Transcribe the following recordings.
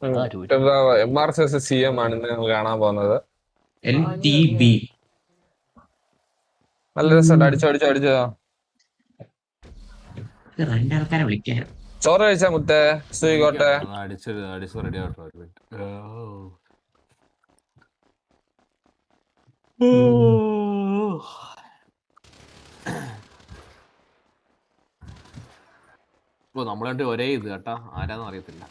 അതാ ചോദിച്ചത്. MRCS ആണ് ഇന്ന് ഞങ്ങൾ കാണാൻ പോകുന്നത്. LTB. നല്ല രസമുണ്ട്. അടിച്ചോ. രണ്ടാൾക്കാരെ വിളിക്കാൻ. ചോറ് കഴിച്ചാ മുത്തേ സുയിക്കോട്ടെ. അടിച്ച് റെഡി ആവട്ടെ ഒരു മിനിറ്റ്. ഇപ്പൊ നമ്മളെ ഒരേ ഇത് കേട്ടാ, ആരാന്ന് അറിയത്തില്ല.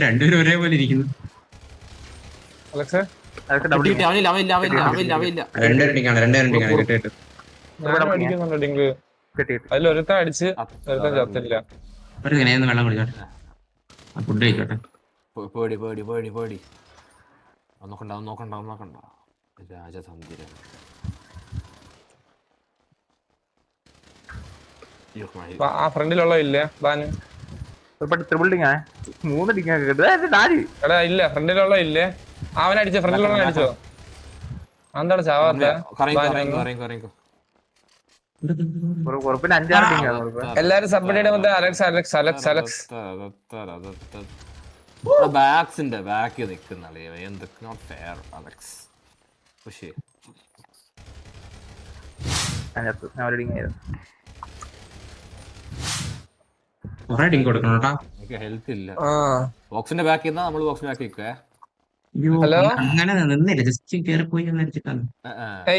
രണ്ടുപേരും ഒരേപോലെ ഇരിക്കുന്നു. അലക്സേ അടിക്കുന്നുണ്ട് ഡിങ്ക്. അതിലൊരുത്ത അടിച്ച് ഒരുത്തൻ ചത്തില്ല. ഒരു വെള്ളം കുടിച്ചോട്ടെ, ഫുഡ് കഴിച്ചോട്ടെ. പേടി നോക്കണ്ട രാജതന്ത്രം. ആ ഫ്രണ്ടിലുള്ള ഇല്ലേ ബാന്? എടാ ഇല്ല, ഫ്രണ്ടിലുള്ള ഇല്ലേ? അവനടിച്ചോ, ഫ്രണ്ടിലുള്ള അടിച്ചോ. എന്താണ് ചാവാത്ത? എല്ലാരും സബ്മിറ്റ് മറ്റേ അലക്സ് ബാക്സിന്റെ ബാക്കിൽ നിൽക്കുന്ന എന്തൊക്കെ നോട്ട് ഫെയർ അലക്സ്. പക്ഷേ എനിക്ക് ഹെൽത്ത് ഇല്ല. ബോക്സിന്റെ ബാക്കിൽ നിന്നാ നമ്മള് ബോക്സിന്റെ ബാക്കി നിൽക്കേ. ഹലോ, അങ്ങനെ നിന്നില്ല, ജസ്റ്റ് കേറി പോയി വെച്ചിട്ടാണ്.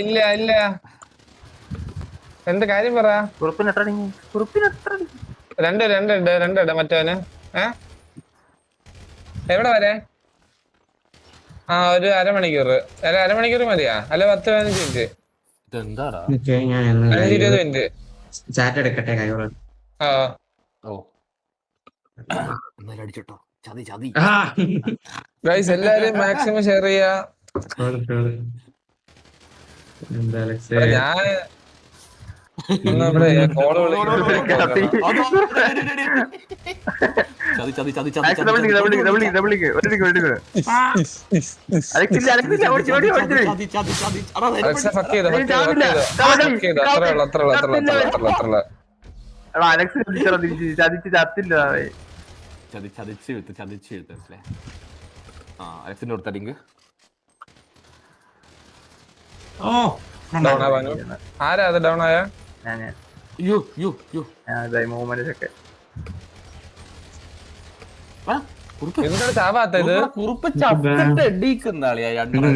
ഇല്ല എന്ത് കാര്യം പറ. രണ്ട് മറ്റവന് എവിടെ വരെ? ഒരു അരമണിക്കൂർ മതിയാ? അല്ല 10-15 മിനിറ്റ്, 15-20 മിനിറ്റ്. ചാറ്റ് എടുക്കട്ടെ കൈയോട്. അടിച്ചോട്ടോ. ഗൈസ് എല്ലാരും മാക്സിമം ഷെയർ ചെയ്യാ. ഞാൻ കോള് ചതിച്ചെഴുത്തല്ലേ. അലക്സിന്റെ കൊടുത്തടിങ്ക്. ആരാ അത് ഡൗൺ ആയ? എന്താണ് ചാവാത്ത ഇത്?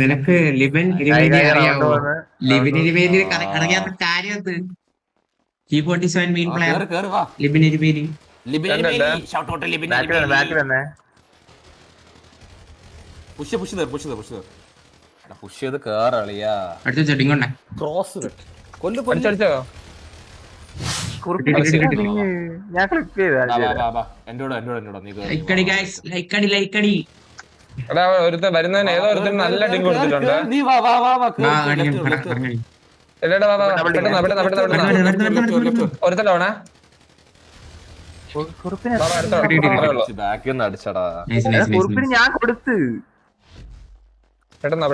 നിനക്ക് ലിബൻ ഇരുവേദി അറിയാവോ? ലിബൻ ഇരുവേദി അറിയാത്ത കാര്യം G47 മെയിൻ പ്ലെയർ ലിബൻ ഇരുവേദി. പുഷ് ചെയ്ത് കേറിയാ അടുത്ത ചെടിങ് കൊണ്ടേ ക്രോസ് അടിച്ചോ. എടാ ഒരുത്ത വരുന്നതിന് ഏതോ ഒരുത്തൻ നല്ല ഡിങ്ക് കൊടുത്തിട്ടുണ്ട്. ഒരുത്തൻ ഡൗണാ. ബാക്കിൽ നിന്ന് അടിച്ചടാ. ഞാൻ കൊടുത്ത് പെട്ടെന്നാ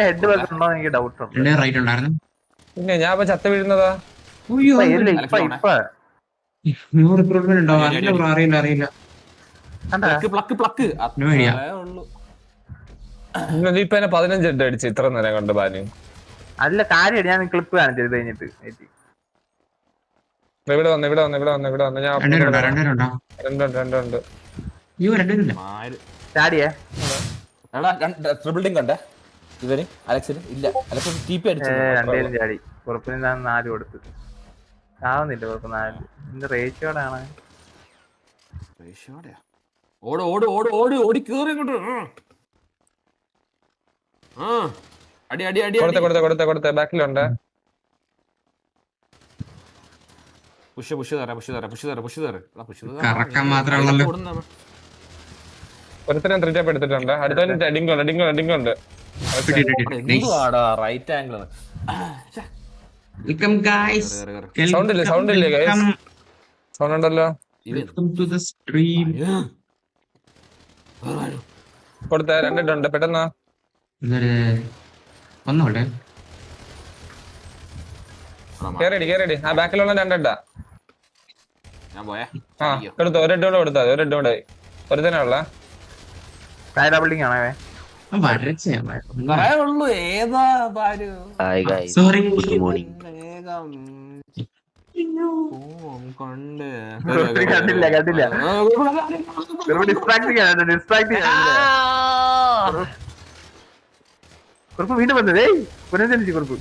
ഹെഡ് വെക്കുന്നുണ്ടോ എനിക്ക് ഡൗട്ട് ഉണ്ട്. റൈറ്റ് ഉണ്ടായിരുന്നു. പിന്നെ ഞാൻ ഇപ്പൊ ചത്ത വീഴുന്നതാ. അറിയില്ല. ഇപ്പൊ 15 ഹെഡ് അടിച്ച് ഇത്ര നേരം കൊണ്ട് ബാന്. അല്ല കാര്യം ഞാൻ ക്ലിപ്പ് കാണിച്ചത് കഴിഞ്ഞിട്ട്. ഇവിടെ വന്ന് ഞാൻ രണ്ടുണ്ട്. ചാടിയേ ട്രിബിൾഡിങ് കണ്ടേ ഇവന് അലക്സിന് ഇല്ല. അലക്സ് TP അടിച്ചു. രണ്ടേലും ചാടി. ഉറപ്പിന് 4 കൊടുത്ത് ആവുന്നില്ല. ഉറപ്പ് 4 എന്റെ റേഷ്യോടാണ്. ഓടി കേറി ഇങ്ങോട്ട്. കൊടുത്ത ബാക്കിലുണ്ട്. പുഷ് തരാം. ഒരുത്തരം 3 ടാപ്പ് എടുത്തിട്ടുണ്ട്. അടുത്ത ഡിങ്ക് ഉണ്ട്. Right angle. സൗണ്ട് ഇല്ലേ ഗൈസ്? സൗണ്ട് ഉണ്ടല്ലോ. കൊടുത്ത 2 പെട്ടെന്ന്. ഒന്നോട്ടെ കേറിടി ആ ബാക്കിലുള്ള രണ്ടിട്ടാ. ഞാൻ പോയേ. ആ എടുത്തു ഒരു ഇട്ടുകൂടെ കൊടുത്താ ഒരു ഇട്ടുകൂടെ ഒരു തന്നെ ഉള്ള ബിൽഡിംഗ് ആണേ. പറയാ ഉള്ളൂ ഏതാ പാര് സോറി ഗുഡ് മോർണിംഗ്. വേഗം കൊണ്ട് കണ്ടില്ല കുറുപ്പ് വീണ്ടും വന്നത് കുറുപ്പ്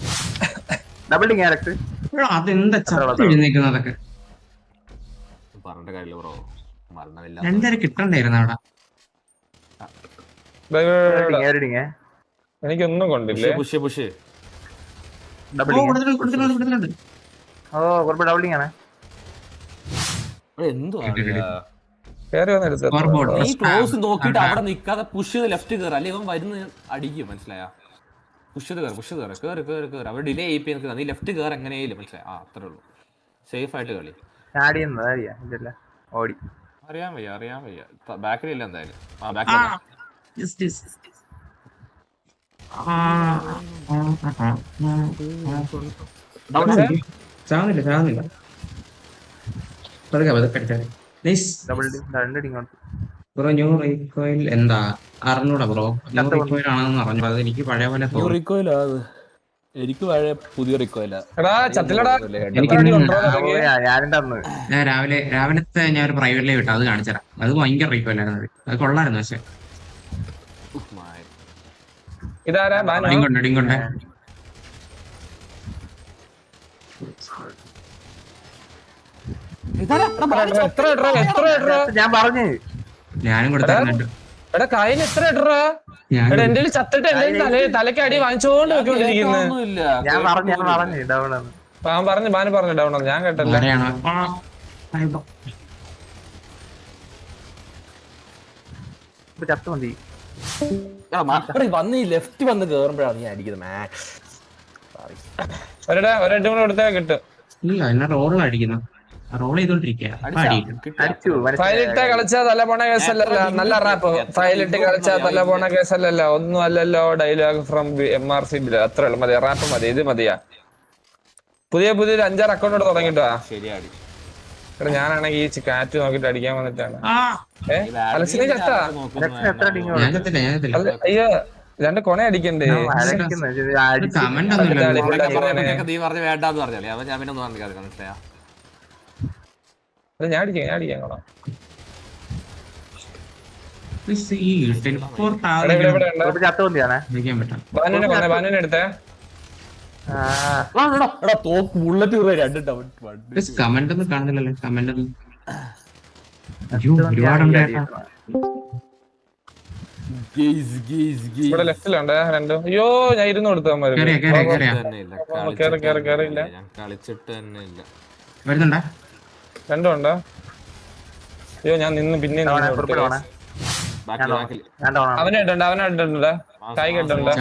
ഡബിൾഡിങ് ക്യാരക്ടർ. അതെന്താ എഴുന്നേക്കുന്നതൊക്കെ പറഞ്ഞിട്ട് കാര്യമില്ല ബ്രോ. മരണമില്ല. രണ്ടുപേരെ കിട്ടണ്ടായിരുന്നു അവിടെ. എനിക്കൊന്നും കൊണ്ടില്ലേ. പുഷ് ഓ കുറുപ്പ് ഡബിൾഡിങ് ആണ്. ഈ ക്ലോസ് നോക്കിട്ട് അവിടെ നിക്കാതെ പുഷ് ചെയ്ത് ലെഫ്റ്റ് കയറി അല്ലെ ഇവൻ വരുന്ന അടിക്കും. മനസ്സിലായ? പുഷ് ചെയ്ത് കേറ് അവർ ഡിലേ ചെയ്യിപ്പിക്കുന്നത്. നീ ലെഫ്റ്റ് കയറി എങ്ങനെയാലും മനസ്സിലായി. ആ അത്രേ ഉള്ളൂ. സേഫ് ആയിട്ട് കളി. ഓടി അറിയാൻ വയ്യ ബാക്കിലില്ല എന്തായാലും. ആ ബാക്കിൽ ചാവുന്നില്ല. ബ്രോ ന്യൂ റീകോയിൽ എന്താ അറിഞ്ഞൂടാ ബ്രോ. ന്യൂ റീകോയിൽ ആണെന്ന് പറഞ്ഞു. അത് എനിക്ക് പഴയ പോലെ എനിക്ക് പഴയ പുതിയ റിക്കോയില്ല. രാവിലത്തെ ഞാൻ ഒരു പ്രൈവറ്റ് ലൈവ് ഇട്ടു. അത് കാണിച്ചരാം. അത് ഭയങ്കര റീകോയിലായിരുന്നു. അത് കൊള്ളായിരുന്നു. പക്ഷെ ഡിങ്കൊണ്ട് ഞാൻ പറഞ്ഞു ഞാനും കൊടുത്തിട്ടുണ്ട്. എന്റെ ചത്തിട്ട് എന്റെ തലക്ക് അടി വാങ്ങിച്ചോണ്ട് നോക്കിക്കൊണ്ടിരിക്കുന്നു. പറഞ്ഞു ഡൗൺ ഞാൻ കേട്ടല്ലോ. വന്ന് ലെഫ്റ്റ് വന്ന് കേറുമ്പോഴാണ് ഞാൻ അടിക്കുന്നത്. മാക്സ് ഒരെട്ട് കൂടെ കൊടുത്താൽ കിട്ടും. ഇല്ല എന്നെ റോൾ അടിക്കുന്നു. റോൾ ചെയ്തോണ്ടിരിക്കുക. ഫയലിട്ട് കളിച്ചാ തല പോണ കേസല്ലല്ലോ. നല്ല റാപ്പ്. ഫയലിട്ട് കളിച്ചാ തല പോണ കേസല്ലല്ലോ. ഒന്നും അല്ലല്ലോ. ഡയലോഗ് ഫ്രം MRC അത്രേ ഉള്ളു. മതി റാപ്പ് മതി. ഇത് മതിയാ. പുതിയ 5-6 അക്കൗണ്ട് തുടങ്ങിട്ടോ. ശരിയാടി. ഇവിടെ ഞാനാണെങ്കിൽ ഈ കാറ്റ് നോക്കിട്ട് അടിക്കാൻ വന്നിട്ടാണ്. അലക്സിനെ ചത്താ. അയ്യോ 2 കൊണ അടിക്കണ്ടേ. നീ പറഞ്ഞ വേണ്ടാന്ന് പറഞ്ഞാലേ അവൻ ഞാൻ പിന്നെ ഒന്നും പറഞ്ഞില്ല. മനസ്സിലായോ? ഞാൻ അടിക്കാം കൊണ. ബാനുവിനെ എടുത്തേ. കമന്റ് ഒന്നും കാണുന്നില്ലല്ലോ. കമന്റ് ഒന്നും ഒരുപാടുണ്ട്. ഇവിടെ ലെഫ്റ്റിലുണ്ട് 2. അയ്യോ ഞാൻ 2 കൊടുത്താൽ മതി. കേറില്ല കളിച്ചിട്ട് തന്നെ ഇല്ല. വരുന്നുണ്ടാ 2 ഉണ്ടോ? അയ്യോ ഞാൻ നിന്ന് പിന്നെ അവനായിട്ടുണ്ട് കായ് കേട്ടുണ്ട്.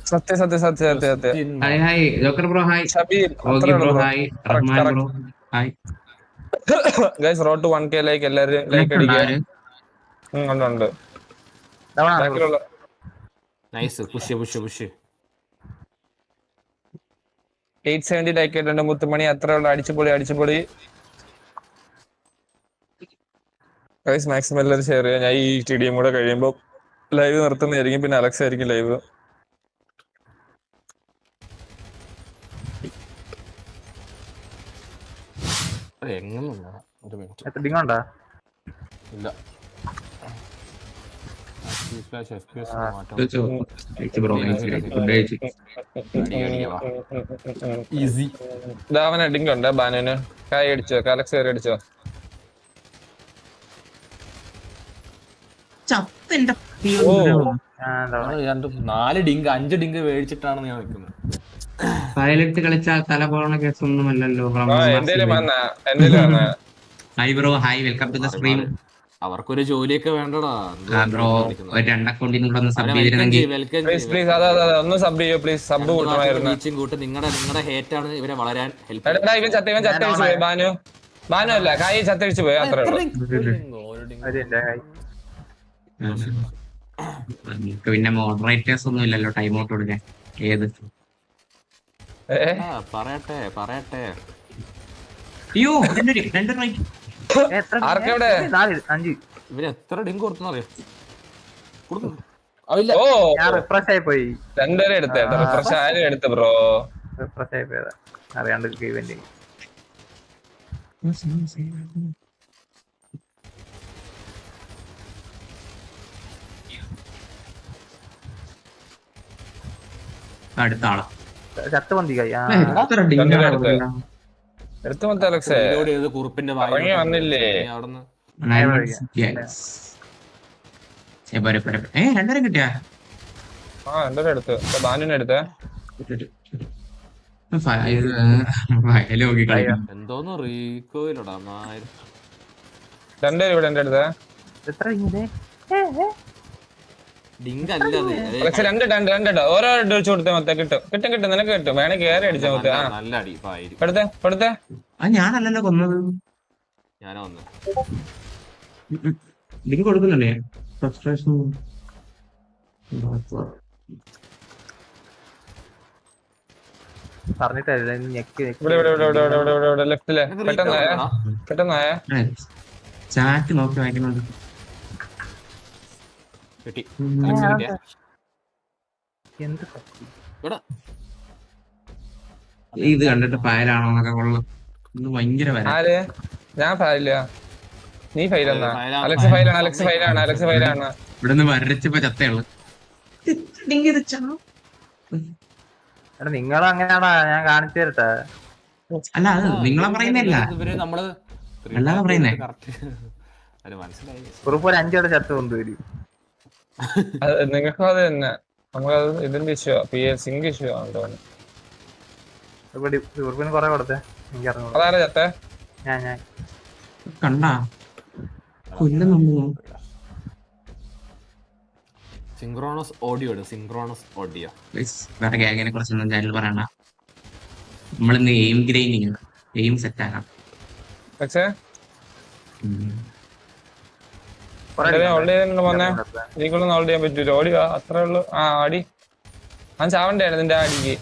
സത്യം. Hi joker bro. Hi Oggy bro. Hi Rahman bro. Hi guys. Road to 1K like എല്ലാവരും ലൈക്ക് അടിക്കുക. ഉണ്ട്. നൈസ്. പുഷ് 870 ലൈക്ക് ഇട്ടുണ്ട്. മുത്തുമണി അത്ര ഉള്ള. അടിച്ചുപൊളി. ഗയ്സ് മാക്സിമം എല്ലാവരും ഷെയർ ചെയ്യാം. ഞാൻ ഈ TDM കൂടെ കഴിയുമ്പോൾ ലൈവ് നിർത്തുന്നതായിരിക്കും. പിന്നെ അലക്സ് ആയിരിക്കും ലൈവ്. അവൻ അടിക്കുണ്ട്. ബാനുവിന് കായ് അടിച്ചോ. അലക്സ് കയറി അടിച്ചോ. നാല് ഡിങ്ക് 5 ഡിങ്ക് മേടിച്ചിട്ടാണ് ഞാൻ നിൽക്കുന്നത്. പൈലറ്റ് കളിച്ചാൽ തല പോണ കേസൊന്നുമല്ലല്ലോ. Hi bro. Hi welcome to the stream. അവർക്കൊരു ജോലിയൊക്കെ വേണ്ടടാ ബ്രോ. ഒരു 2 അക്കൗണ്ടിൽ നിന്ന് സബ് ചെയ്തിരുന്നെങ്കിൽ നിങ്ങളുടെ ഹേറ്റാണ് ഇവരെ വളരാൻ ഹെൽപ്പ്. ബാനു അല്ല കായ് ചത്തടിച്ചു പോയി. അത്രേ ഉള്ളൂ. നിങ്ങക്ക് പിന്നെ മോഡറേറ്റേഴ്സ് ഒന്നും ഇല്ലല്ലോ ടൈം ഔട്ട് കൊടുക്കാൻ. ഏത് പറയട്ടെ അയ്യോ രണ്ട് റൈറ്റ്. ആർക്കെവിടെ? 4 5 ഇവന് എത്ര ഡിങ്ക് കൊടുത്തെന്നറിയോ? ഓ ഞാൻ റിഫ്രഷ് ആയി പോയി. രണ്ടുപേരെ എടുത്ത് റിഫ്രഷ് ആരും എടുത്ത് ബ്രോ. റിഫ്രഷ് ആയി പോയതാ അറിയാണ്ട് ഇവന്റ്. അടുത്ത ആളാ. ചത്ത് പൊന്തി കൈ. എത്ര ഡിങ്ക് എടുത്ത് മൊത്തം അലക്സേ reload ചെയ്ത് കുറുപ്പിന്റെ വായിൽ ഇറങ്ങി വന്നില്ലേ? അവിടുന്ന് രണ്ടുപേരും കിട്ടിയാ ആ രണ്ടുപേരെ എടുത്ത് ബാനുവിനെ എടുത്തേ. വയല് നോക്കി കളിക്കണം. എന്തോന്ന് റീകോയിലടാ രണ്ടുപേരും ഇവിടെ എന്റെ അടുത്ത്. എത്ര ഇങ്ങനെ ഡിങ്ക് അല്ല അലക്സ് രണ്ട് ഓരോ വെച്ച് കൊടുത്തേ മൊത്തം കിട്ടും നിനക്ക് കിട്ടും. വേണേ കയറി അടിച്ചാ മൊത്തം. ആ നല്ല അടി പായിര്. എടുത്തേ അത് ഞാനല്ലല്ലോ കൊന്നത്. ഞാനാ വന്ന് ഡിങ്ക് കൊടുക്കുന്നുണ്ടേ. ഫ്രസ്ട്രേഷൻ പറഞ്ഞിട്ടല്ല ഞെക്കി ഇവിടെ ലെഫ്റ്റിലെ പെട്ടെന്നായ ചാറ്റ് നോക്കി വായിക്കുന്നുണ്ട്. കിട്ടി. എന്ത് ഇത് കണ്ടിട്ട് ഫയലാണോ എന്നൊക്കെ കൊള്ളാം. ഇത് ഭയങ്കര വരാ. ആര്? ഞാൻ ഫയലില്ല. നീ ഫയലെന്നാ? അലക്സ് ഫയലാണ്. ഇവിടെ നിന്ന് വരച്ചപ്പോ ചത്തയുള്ളു. എടാ നിങ്ങളങ്ങനെയാടാ ഞാൻ കാണിച്ചു തരട്ടെ. അല്ല അത് നിങ്ങളെ പറയുന്നല്ല, ഇവര് നമ്മള് അല്ലാതെ പറയുന്നേ. അത് മനസ്സിലായി. കുറുപ്പ് ഒരു 5 വരെ ചത്ത് കൊണ്ടുവരും. നിങ്ങൾക്കും അത് തന്നെ. നമുക്കത് ഇതിന്റെ ഇഷ്യൂ സിങ്ക് ഇഷ്യൂ ആണ് തോന്നുന്നു. കുറുപ്പിന് കൊറേ കൊടുത്തേ. എനിക്ക് അറിഞ്ഞു. അതാരാ ചത്തേ? ഞാൻ കണ്ടാ കൊല്ലുന്നു. സിങ്ക്രോണസ് ഓഡിയോ വേറെ ഗ്യാങ്ങിനെ കുറിച്ചൊന്നും ചാനൽ പറയണ്ട. നമ്മളിന്ന് എയിം ഗ്രൈൻഡിങ് എയിം സെറ്റ് ആക്കാം. പക്ഷേ ഹോൾഡ് ചെയ്തിട്ടുണ്ട് മോനെ. നീക്കൊന്നും ഹോൾഡ് ചെയ്യാൻ പറ്റൂല. ഓടിവാ അത്രേ ഉള്ളു. ആ അടി ഞാൻ ചാവണ്ടേ നിന്റെ അടിക്ക്.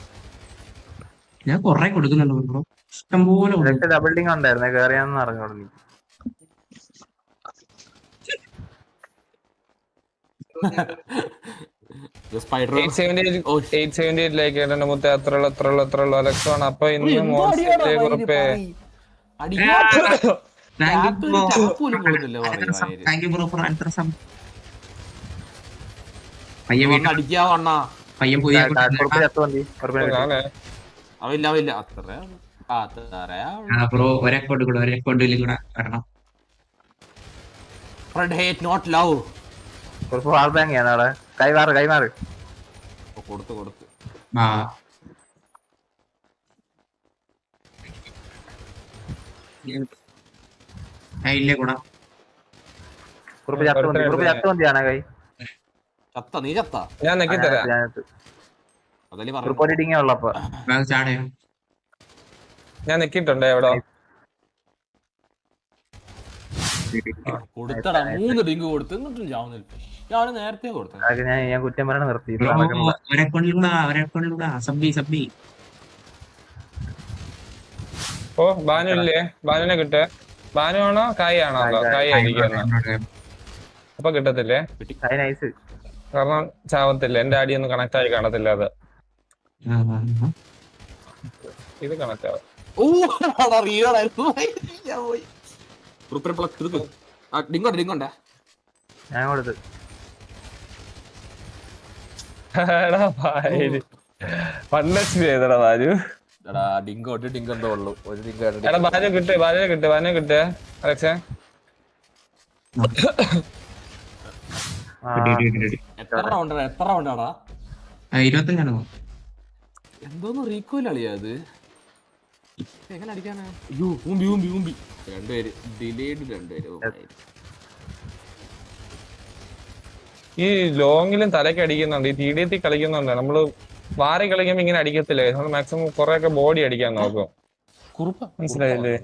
ഞാൻ കൊറേ കൊടുക്കുന്നുണ്ട് ബ്രോ, ഇഷ്ടംപോലെ. ഡബിൾ ഡിങ് ഉണ്ടായിരുന്നേ കേറിയാന്ന് അറിഞ്ഞോളൂ നീ. സ്പൈഡർ 878 മുത്തേ അത്രയുള്ളൂ അലക്സ് ആണ്. അപ്പൊ ഇന്ന് മോൺസ്റ്റേ കുറിപ്പേ പയ്യൻ പോയി അവല്ല അത്ര ഒരക്കൗണ്ടിലും കൂടെ വരണം. കുറുപ്പ് വാൾ ബാങ്ക് ചെയ്യാനാടെ കൈമാറ് കൊടുത്തു ഇല്ലേ കൂടാ. കുറുപ്പ് ചത്ത് പൊന്തിയാണ് കൈ. നീ ചത്ത ഞാൻ നെക്കി തരാം. അതല്ലേ കുറുപ്പ് ഒരു ഡിങ്ങേ ഉള്ളപ്പോ ചാടയോ? ഞാൻ നെക്കിട്ടുണ്ട് എവിടോ. കൊടുത്തടാ 3 ഡിങ്ക് കൊടുത്തു. എന്നിട്ടും ചാവുന്നില്ല. ഞാൻ നേരത്തെ കൊടുത്തു. ഞാൻ കുറ്റം പറയണ നിർത്തി. സബ്ബി ഓ ബാനു ഇല്ലേ? ബാനുവിനെ കിട്ടേ. ബാനു ആണോ കായ് ആണോ? കായ് ആയിരിക്കും. അപ്പൊ കിട്ടത്തില്ലേ? നൈസ്. കാരണം ചാവത്തില്ല. എന്റെ അടിയൊന്നും കണക്ട് ആയി കാണത്തില്ല. അത് ഇത് കണക്ട് ആവും. ഞാൻ കൊടുത്തു. ചെയ്തടാ ബാനു. ഡിങ്ക് എന്തോ ഉള്ളു. എടാ ബാനു കിട്ടേ അലക്സേ. എത്ര റൗണ്ടാടാ? 25 എന്തോന്ന് റീകോയിൽ അളിയാ അത്? എങ്ങനെ അടിക്കാനാ? ഊമ്പി രണ്ടുപേര് ഡിലേഡ്. ഈ ലോങ്ങിലും തലയ്ക്ക് അടിക്കുന്നുണ്ട്. ഈ TDT കളിക്കുന്നുണ്ട്. നമ്മള് വാറി കളിക്കുമ്പോ ഇങ്ങനെ അടിക്കത്തില്ലേ? നമ്മൾ മാക്സിമം കൊറേ ഒക്കെ ബോഡി അടിക്കാൻ നോക്കും. മനസ്സിലായില്ലേ?